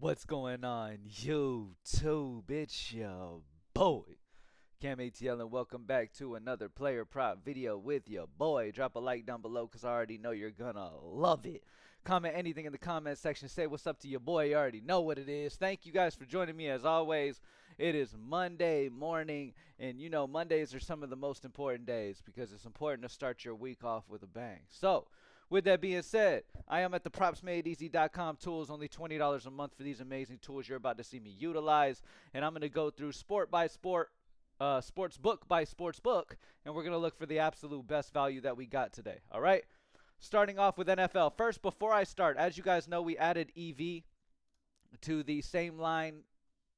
What's going on, YouTube? It's your boy, CamATL, and welcome back to another player prop video with your boy. Drop a like down below because I already know you're gonna love it. Comment anything in the comment section. Say what's up to your boy. You already know what it is. Thank you guys for joining me as always. It is Monday morning, and you know Mondays are some of the most important days because it's important to start your week off with a bang. So, with that being said, I am at the propsmadeeasy.com tools, only $20 a month for these amazing tools you're about to see me utilize. And I'm going to go through sport by sport, sports book by sports book, and we're going to look for the absolute best value that we got today. All right? Starting off with NFL. First, before I start, as you guys know, we added EV to the same line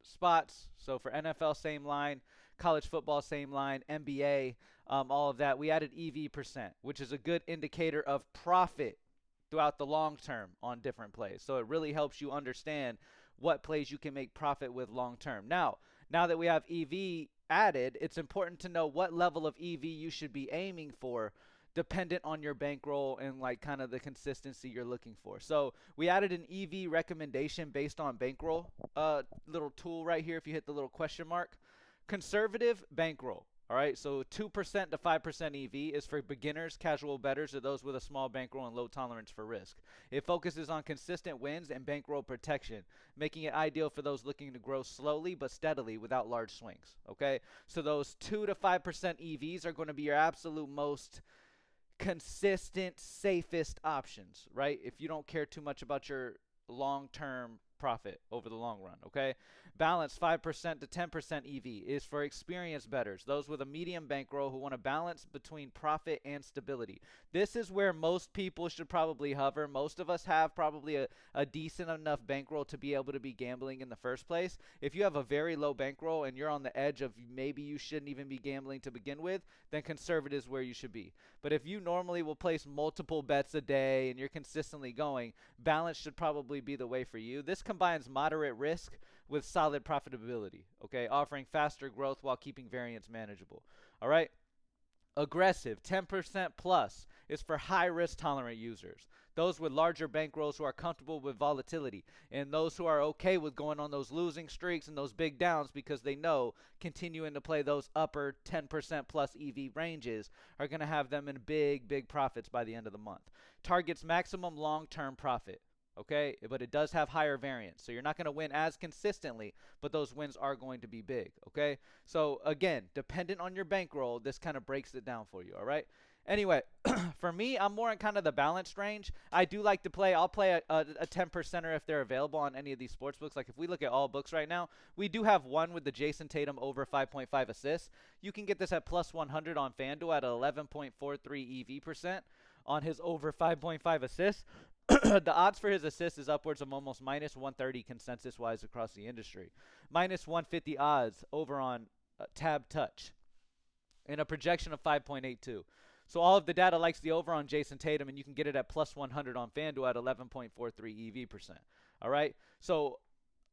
spots. So for NFL, same line. College football, same line. NBA, all of that. We added EV%, which is a good indicator of profit throughout the long term on different plays. So it really helps you understand what plays you can make profit with long term. Now that we have EV added, it's important to know what level of EV you should be aiming for dependent on your bankroll and like kind of the consistency you're looking for. So we added an EV recommendation based on bankroll little tool right here if you hit the little question mark. Conservative bankroll. All right, so 2% to 5% EV is for beginners, casual bettors, or those with a small bankroll and low tolerance for risk. It focuses on consistent wins and bankroll protection, making it ideal for those looking to grow slowly but steadily without large swings. Okay, so those 2 to 5% EVs are going to be your absolute most consistent, safest options, right? If you don't care too much about your long-term profit over the long run, okay? Balance 5% to 10% EV is for experienced bettors, those with a medium bankroll who want to balance between profit and stability. This is where most people should probably hover. Most of us have probably a decent enough bankroll to be able to be gambling in the first place. If you have a very low bankroll and you're on the edge of maybe you shouldn't even be gambling to begin with, then conservative is where you should be. But if you normally will place multiple bets a day and you're consistently going, balance should probably be the way for you. This combines moderate risk with solid profitability, okay, offering faster growth while keeping variance manageable. All right. Aggressive 10% plus is for high risk tolerant users, those with larger bankrolls who are comfortable with volatility, and those who are okay with going on those losing streaks and those big downs because they know continuing to play those upper 10% plus EV ranges are going to have them in big profits by the end of the month. Targets maximum long term profit. Okay, but it does have higher variance, so you're not going to win as consistently, but those wins are going to be big. Okay, so again, dependent on your bankroll, this kind of breaks it down for you. All right. Anyway, for me, I'm more in kind of the balanced range. I do like to play. I'll play a 10%er if they're available on any of these sports books. Like if we look at all books right now, we do have one with the Jason Tatum over 5.5 assists. You can get this at plus 100 on FanDuel at 11.43 EV% on his over 5.5 assists. The odds for his assist is upwards of almost minus 130 consensus wise across the industry. Minus 150 odds over on Tab Touch and a projection of 5.82. So all of the data likes the over on Jason Tatum, and you can get it at plus 100 on FanDuel at 11.43 EV%. All right. So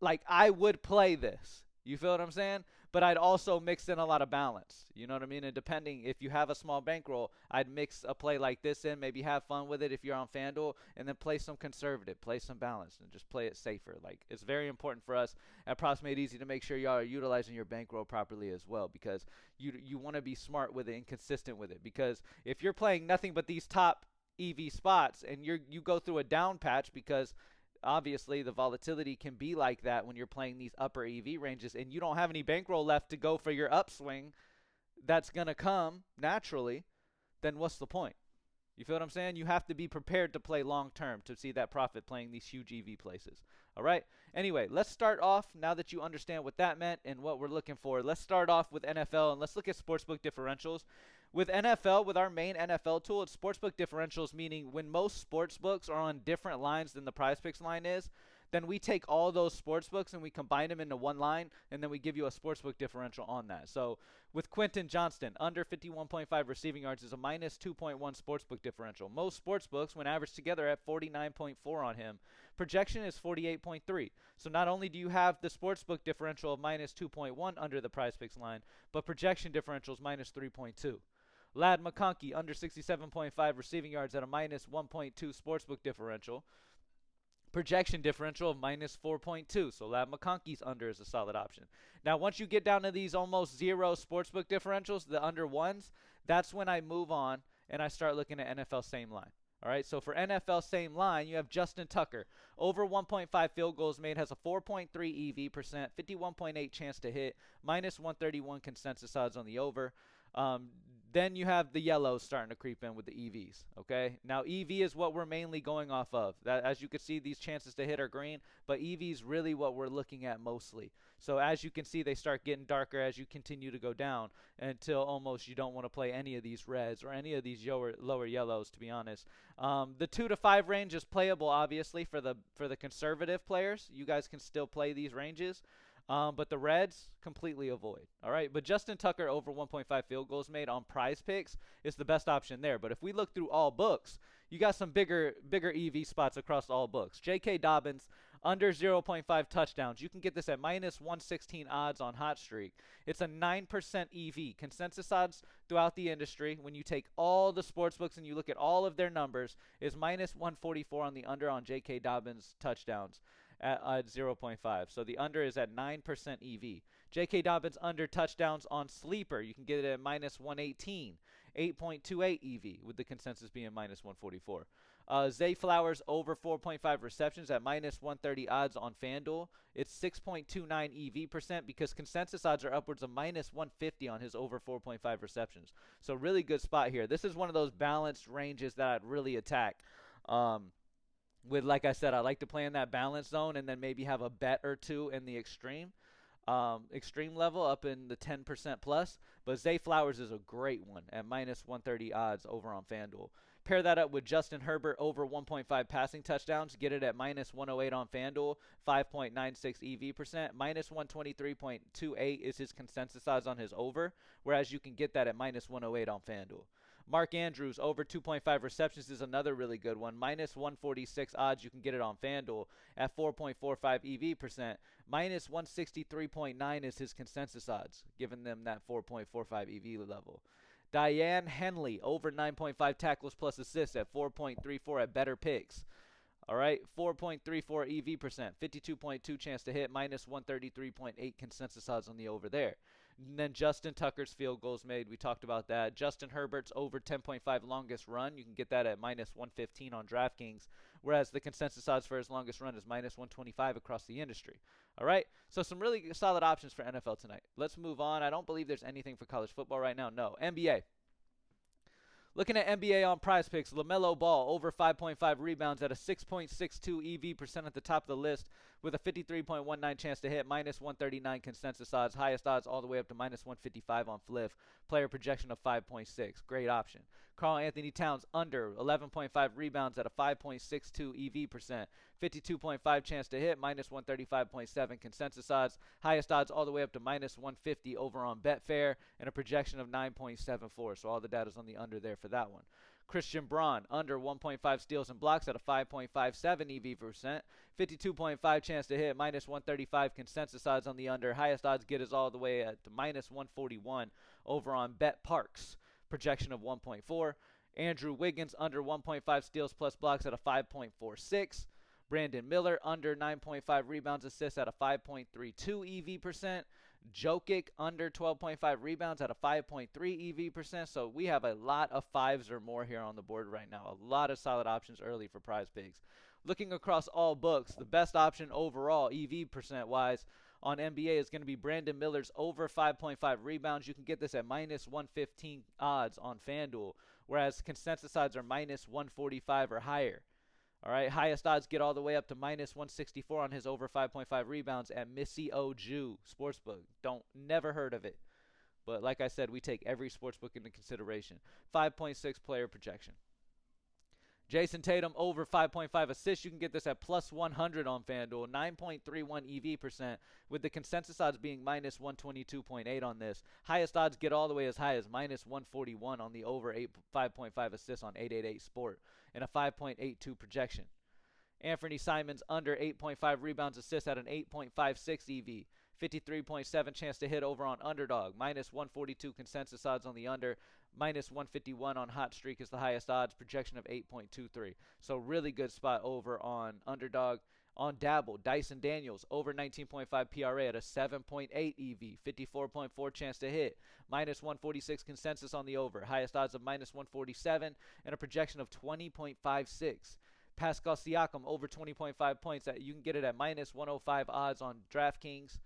like I would play this. You feel what I'm saying? But I'd also mix in a lot of balance. You know what I mean? And depending, if you have a small bankroll, I'd mix a play like this in, maybe have fun with it if you're on FanDuel, and then play some conservative, play some balance, and just play it safer. Like, it's very important for us at Props Made Easy to make sure y'all are utilizing your bankroll properly as well, because you want to be smart with it and consistent with it. Because if you're playing nothing but these top EV spots and you go through a down patch because obviously the volatility can be like that when you're playing these upper EV ranges and you don't have any bankroll left to go for your upswing that's going to come naturally, then what's the point? You feel what I'm saying? You have to be prepared to play long term to see that profit playing these huge EV places. All right? Anyway, let's start off now that you understand what that meant and what we're looking for. Let's start off with NFL and let's look at sportsbook differentials. With NFL, with our main NFL tool, it's sportsbook differentials, meaning when most sportsbooks are on different lines than the Prizepicks line is, then we take all those sportsbooks and we combine them into one line, and then we give you a sportsbook differential on that. So with Quentin Johnston, under 51.5 receiving yards is a minus 2.1 sportsbook differential. Most sportsbooks, when averaged together, at 49.4 on him. Projection is 48.3. So not only do you have the sportsbook differential of minus 2.1 under the Prizepicks line, but projection differential is minus 3.2. Lad McConkey, under 67.5 receiving yards at a minus 1.2 sportsbook differential. Projection differential of minus 4.2. So Lab McConkey's under is a solid option. Now, once you get down to these almost zero sportsbook differentials, the under ones, that's when I move on and I start looking at NFL same line. All right, so for NFL same line, you have Justin Tucker. Over 1.5 field goals made, has a 4.3 EV percent, 51.8 chance to hit, minus 131 consensus odds on the over. Then you have the yellows starting to creep in with the EVs, okay? Now, EV is what we're mainly going off of. That, as you can see, these chances to hit are green, but EV is really what we're looking at mostly. So as you can see, they start getting darker as you continue to go down until almost you don't want to play any of these reds or any of these lower yellows, to be honest. The 2 to 5 range is playable, obviously, for the conservative players. You guys can still play these ranges. But the Reds, completely avoid. All right, but Justin Tucker over 1.5 field goals made on Prizepicks is the best option there. But if we look through all books, you got some bigger EV spots across all books. J.K. Dobbins, under 0.5 touchdowns. You can get this at minus 116 odds on Hot Streak. It's a 9% EV. Consensus odds throughout the industry, when you take all the sports books and you look at all of their numbers, is minus 144 on the under on J.K. Dobbins touchdowns at 0.5. So the under is at 9% EV. J.K. Dobbins under touchdowns on Sleeper. You can get it at minus 118. 8.28 EV with the consensus being minus 144. Zay Flowers over 4.5 receptions at minus 130 odds on FanDuel. It's 6.29 EV percent because consensus odds are upwards of minus 150 on his over 4.5 receptions. So really good spot here. This is one of those balanced ranges that I'd really attack. With, like I said, I like to play in that balance zone and then maybe have a bet or two in the extreme level up in the 10% plus. But Zay Flowers is a great one at minus 130 odds over on FanDuel. Pair that up with Justin Herbert over 1.5 passing touchdowns. Get it at minus 108 on FanDuel, 5.96 EV percent. Minus 123.28 is his consensus odds on his over, whereas you can get that at minus 108 on FanDuel. Mark Andrews over 2.5 receptions is another really good one. Minus 146 odds. You can get it on FanDuel at 4.45 EV percent. Minus 163.9 is his consensus odds, giving them that 4.45 EV level. Diane Henley over 9.5 tackles plus assists at 4.34 at Better Picks. All right, 4.34 EV percent, 52.2 chance to hit, minus 133.8 consensus odds on the over there. And then Justin Tucker's field goals made. We talked about that. Justin Herbert's over 10.5 longest run. You can get that at minus 115 on DraftKings, whereas the consensus odds for his longest run is minus 125 across the industry. All right, so some really solid options for NFL tonight. Let's move on. I don't believe there's anything for college football right now. No, NBA. Looking at NBA on Prizepicks, LaMelo Ball over 5.5 rebounds at a 6.62 EV percent at the top of the list with a 53.19 chance to hit, minus 139 consensus odds, highest odds all the way up to minus 155 on Fliff. Player projection of 5.6. Great option. Karl Anthony Towns under 11.5 rebounds at a 5.62 EV percent, 52.5 chance to hit, minus 135.7 consensus odds, highest odds all the way up to minus 150 over on Betfair, and a projection of 9.74. So all the data's on the under there for that one. Christian Braun under 1.5 steals and blocks at a 5.57 EV percent, 52.5 chance to hit, minus 135 consensus odds on the under. Highest odds get is all the way at minus 141 over on Bet Parks, projection of 1.4. Andrew Wiggins under 1.5 steals plus blocks at a 5.46. Brandon Miller under 9.5 rebounds assists at a 5.32 EV percent. Jokic under 12.5 rebounds at a 5.3 EV percent. So we have a lot of fives or more here on the board right now. A lot of solid options early for Prizepicks. Looking across all books, the best option overall, EV percent wise, on NBA is going to be Brandon Miller's over 5.5 rebounds. You can get this at minus 115 odds on FanDuel, whereas consensus odds are minus 145 or higher. All right, highest odds get all the way up to minus 164 on his over 5.5 rebounds at Missy Oju Sportsbook. Never heard of it. But like I said, we take every sportsbook into consideration. 5.6 player projection. Jason Tatum over 5.5 assists. You can get this at plus 100 on FanDuel. 9.31 EV percent with the consensus odds being minus 122.8 on this. Highest odds get all the way as high as minus 141 on the over 5.5 assists on 888 Sport and a 5.82 projection. Anthony Simons under 8.5 rebounds assists at an 8.56 EV. 53.7 chance to hit over on underdog. Minus 142 consensus odds on the under. Minus 151 on hot streak is the highest odds. Projection of 8.23. So really good spot over on underdog. On Dabble, Dyson Daniels over 19.5 PRA at a 7.8 EV, 54.4 chance to hit, minus 146 consensus on the over, highest odds of minus 147, and a projection of 20.56. Pascal Siakam over 20.5 points. You can get it at minus 105 odds on DraftKings.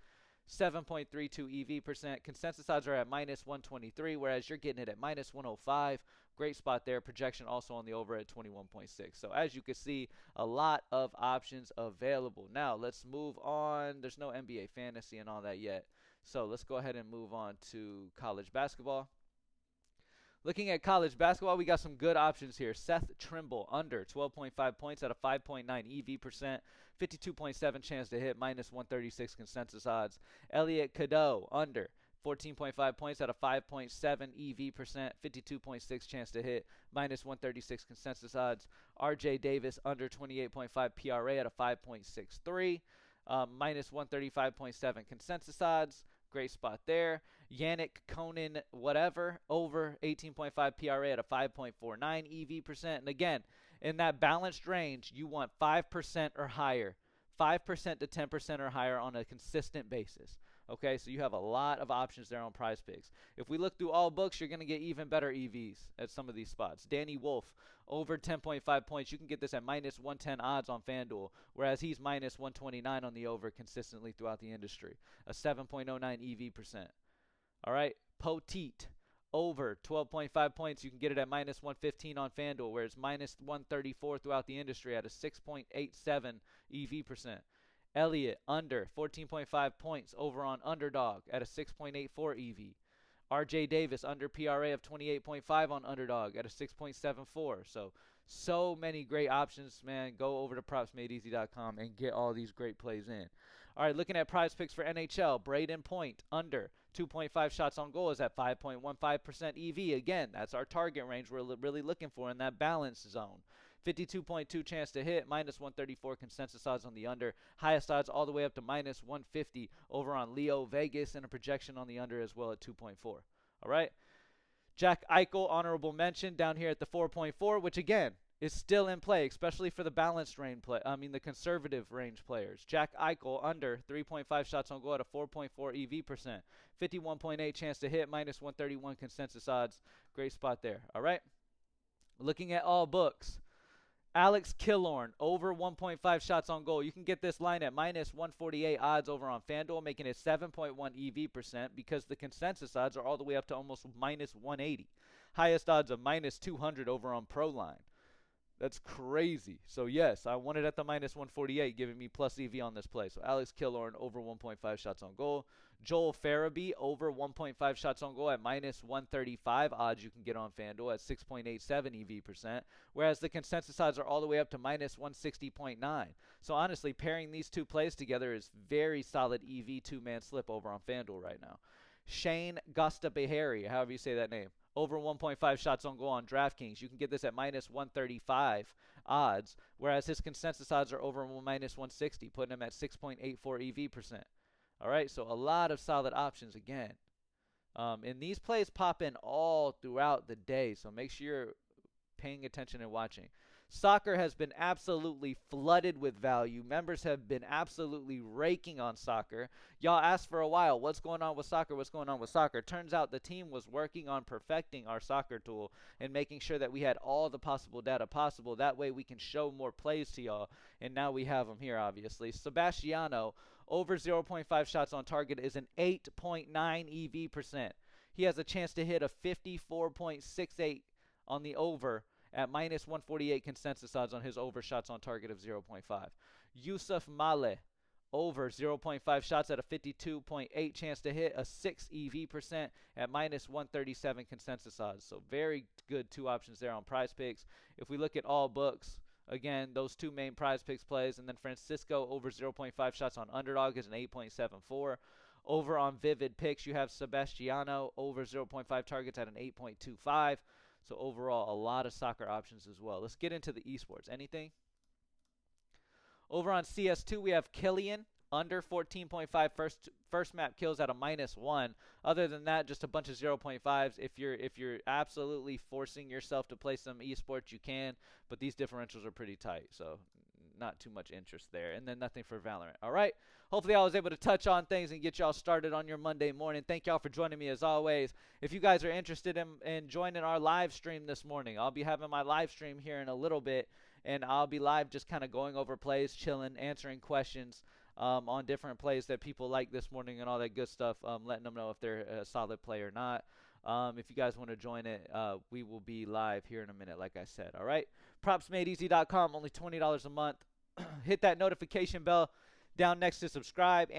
7.32 EV percent. Consensus odds are at minus 123, whereas you're getting it at minus 105. Great spot there. Projection also on the over at 21.6. So as you can see, a lot of options available. Now let's move on. There's no NBA fantasy and all that yet. So let's go ahead and move on to college basketball. Looking at college basketball, we got some good options here. Seth Trimble under 12.5 points at a 5.9 EV percent, 52.7 chance to hit, minus 136 consensus odds. Elliot Cadeau under 14.5 points at a 5.7 EV percent, 52.6 chance to hit, minus 136 consensus odds. RJ Davis under 28.5 PRA at a 5.63, minus 135.7 consensus odds. Great spot there. Yannick Conan, whatever, over 18.5 PRA at a 5.49 EV percent. And again, in that balanced range, you want 5% or higher. 5% to 10% or higher on a consistent basis. Okay, so you have a lot of options there on Prizepicks. If we look through all books, you're going to get even better EVs at some of these spots. Danny Wolf, over 10.5 points. You can get this at minus 110 odds on FanDuel, whereas he's minus 129 on the over consistently throughout the industry. A 7.09 EV percent. All right, Poteet, over 12.5 points. You can get it at minus 115 on FanDuel, where it's minus 134 throughout the industry at a 6.87 EV percent. Elliott, under 14.5 points over on underdog at a 6.84 EV. RJ Davis, under PRA of 28.5 on underdog at a 6.74. So many great options, man. Go over to propsmadeeasy.com and get all these great plays in. All right, looking at Prizepicks for NHL, Braden Point, under 2.5 shots on goal is at 5.15% EV. Again, that's our target range we're really looking for in that balance zone. 52.2 chance to hit, minus 134 consensus odds on the under. Highest odds all the way up to minus 150 over on Leo Vegas, and a projection on the under as well at 2.4. All right. Jack Eichel, honorable mention down here at the 4.4, which again is still in play, especially for the balanced range the conservative range players. Jack Eichel under 3.5 shots on goal at a 4.4 EV percent, 51.8 chance to hit, minus 131 consensus odds. Great spot there. All right. Looking at all books. Alex Killorn, over 1.5 shots on goal. You can get this line at minus 148 odds over on FanDuel, making it 7.1 EV percent because the consensus odds are all the way up to almost minus 180. Highest odds of minus 200 over on Proline. That's crazy. So, yes, I want it at the minus 148, giving me plus EV on this play. So, Alex Killorn, over 1.5 shots on goal. Joel Farabee, over 1.5 shots on goal at minus 135 odds you can get on FanDuel at 6.87 EV percent, whereas the consensus odds are all the way up to minus 160.9. So, honestly, pairing these two plays together is very solid EV two-man slip over on FanDuel right now. Shane Gostabehary, however you say that name, over 1.5 shots on goal on DraftKings. You can get this at minus 135 odds, whereas his consensus odds are over minus 160, putting him at 6.84 EV percent. All right, so a lot of solid options again. And these plays pop in all throughout the day, so make sure you're paying attention and watching. Soccer has been absolutely flooded with value. Members have been absolutely raking on soccer. Y'all asked for a while, what's going on with soccer? What's going on with soccer? Turns out the team was working on perfecting our soccer tool and making sure that we had all the possible data possible. That way we can show more plays to y'all, and now we have them here, obviously. Sebastiano, over 0.5 shots on target is an 8.9 EV percent. He has a chance to hit a 54.68 on the over at minus 148 consensus odds on his over shots on target of 0.5. Yusuf Maleh, over 0.5 shots at a 52.8 chance to hit, a 6 EV percent at minus 137 consensus odds. So very good two options there on Prizepicks. If we look at all books, again, those two main Prizepicks plays, and then Francisco over 0.5 shots on underdog is an 8.74. Over on Vivid Picks, you have Sebastiano over 0.5 targets at an 8.25. So overall, a lot of soccer options as well. Let's get into the esports. Anything? Over on CS2, we have Killian under 14.5 first map kills at a -1. Other than that, just a bunch of 0.5s. If you're absolutely forcing yourself to play some esports, you can, but these differentials are pretty tight, so not too much interest there. And then nothing for Valorant. All right. Hopefully I was able to touch on things and get y'all started on your Monday morning. Thank y'all for joining me as always. If you guys are interested in joining our live stream this morning, I'll be having my live stream here in a little bit, and I'll be live just kind of going over plays, chilling, answering questions on different plays that people like this morning and all that good stuff, letting them know if they're a solid play or not. If you guys want to join it, we will be live here in a minute, like I said. All right. PropsMadeEasy.com, only $20 a month. Hit that notification bell down next to subscribe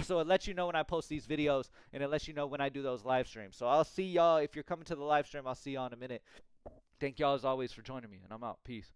so it lets you know when I post these videos, and it lets you know when I do those live streams. So I'll see y'all. If you're coming to the live stream, I'll see y'all in a minute. Thank y'all as always for joining me, and I'm out. Peace.